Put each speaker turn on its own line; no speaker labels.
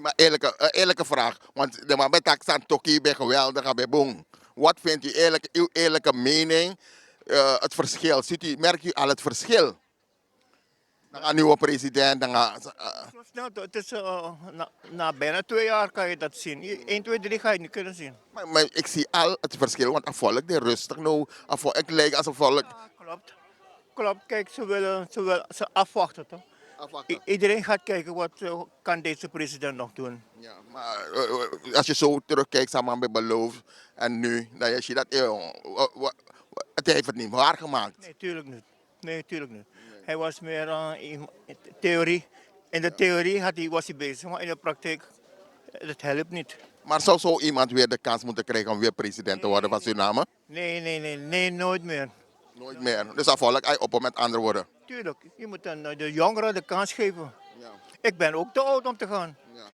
maar eerlijke vraag. Want de man bij Taksan Toki bij geweldig bij Boom. Wat vindt u uw eerlijke mening? Het verschil. Merkt u al het verschil? Dan een nieuwe president.
Zo snel, het is, na bijna 2 jaar kan je dat zien. 1, 2, 3 ga je niet kunnen zien.
Maar ik zie al het verschil. Want een volk die rustig nou. Ik lijk als een volk.
Ja, klopt. Klopt, kijk, ze afwachten toch?
Afwachten.
Iedereen gaat kijken wat kan deze president nog doen.
Ja, maar als je zo terugkijkt, samen met beloof en nu, dan je ziet dat het heeft het niet waargemaakt.
Nee, tuurlijk niet. Nee, tuurlijk niet. Hij was meer in theorie. In de theorie was hij bezig, maar in de praktijk, dat helpt niet.
Maar zou zo iemand weer de kans moeten krijgen om weer president te worden van Suriname?
Nee, nooit meer.
Nooit meer. Dus dat volk hij op met andere woorden.
Tuurlijk, je moet de jongeren de kans geven.
Ja.
Ik ben ook te oud om te gaan.